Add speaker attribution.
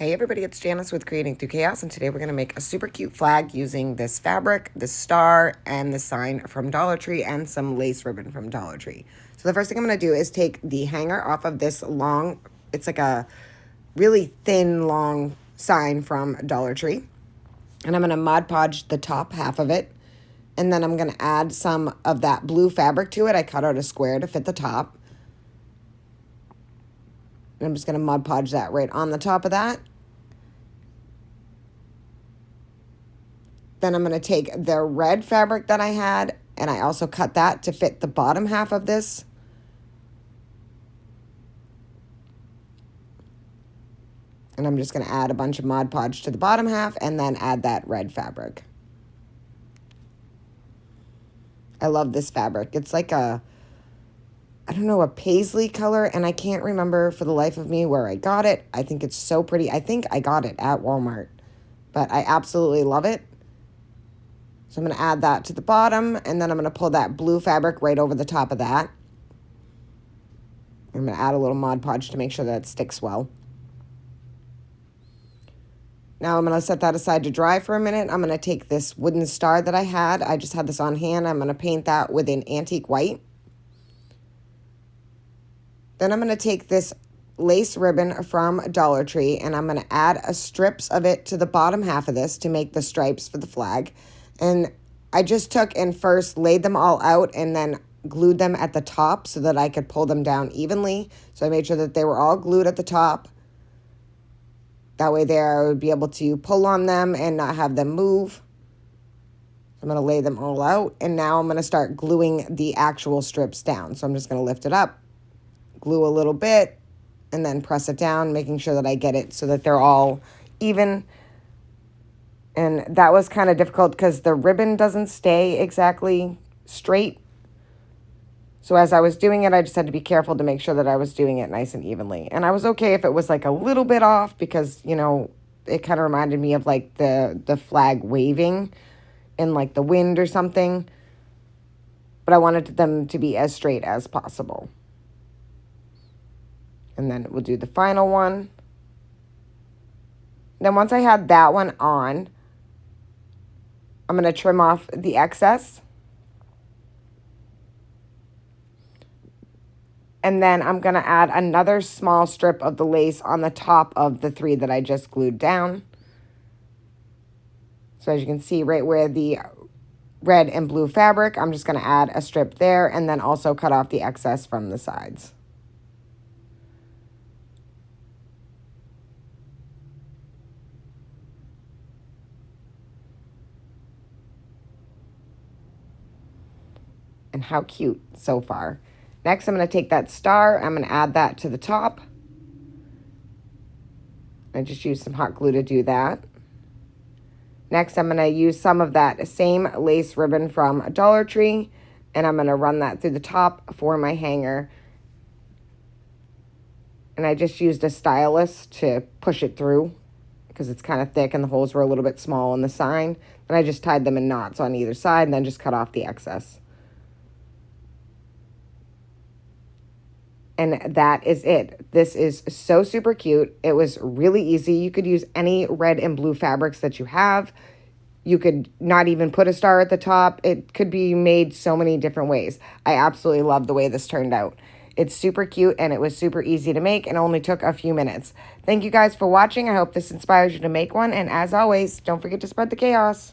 Speaker 1: Hey everybody, it's Janice with Creating Through Chaos, and today we're going to make a super cute flag using this fabric, the star, and the sign from Dollar Tree, and some lace ribbon from Dollar Tree. So the first thing I'm going to do is take the hanger off of this long, it's like a really thin, long sign from Dollar Tree. And I'm going to Mod Podge the top half of it. And then I'm going to add some of that blue fabric to it. I cut out a square to fit the top. And I'm just going to Mod Podge that right on the top of that. Then I'm going to take the red fabric that I had, and I also cut that to fit the bottom half of this. And I'm just going to add a bunch of Mod Podge to the bottom half and then add that red fabric. I love this fabric. It's like a, I don't know, a paisley color, and I can't remember for the life of me where I got it. I think it's so pretty. I think I got it at Walmart, but I absolutely love it. So I'm going to add that to the bottom, and then I'm going to pull that blue fabric right over the top of that. I'm going to add a little Mod Podge to make sure that it sticks well. Now I'm going to set that aside to dry for a minute. I'm going to take this wooden star that I had. I just had this on hand. I'm going to paint that with an antique white. Then I'm going to take this lace ribbon from Dollar Tree, and I'm going to add strips of it to the bottom half of this to make the stripes for the flag. And I just took and first laid them all out and then glued them at the top so that I could pull them down evenly. So I made sure that they were all glued at the top. That way there I would be able to pull on them and not have them move. I'm going to lay them all out, and now I'm going to start gluing the actual strips down. So I'm just going to lift it up, glue a little bit, and then press it down, making sure that I get it so that they're all even. And that was kind of difficult because the ribbon doesn't stay exactly straight. So as I was doing it, I just had to be careful to make sure that I was doing it nice and evenly. And I was okay if it was like a little bit off because, you know, it kind of reminded me of like the flag waving in like the wind or something. But I wanted them to be as straight as possible. And then we'll do the final one. Then once I had that one on, I'm going to trim off the excess. And then I'm going to add another small strip of the lace on the top of the three that I just glued down. So as you can see right where the red and blue fabric, I'm just going to add a strip there and then also cut off the excess from the sides. And how cute so far. Next, I'm going to take that star. I'm going to add that to the top. I just used some hot glue to do that. Next, I'm going to use some of that same lace ribbon from Dollar Tree, and I'm going to run that through the top for my hanger. And I just used a stylus to push it through because it's kind of thick and the holes were a little bit small in the sign. And I just tied them in knots on either side and then just cut off the excess. And that is it. This is so super cute. It was really easy. You could use any red and blue fabrics that you have. You could not even put a star at the top. It could be made so many different ways. I absolutely love the way this turned out. It's super cute and it was super easy to make and only took a few minutes. Thank you guys for watching. I hope this inspires you to make one. And as always, don't forget to spread the chaos.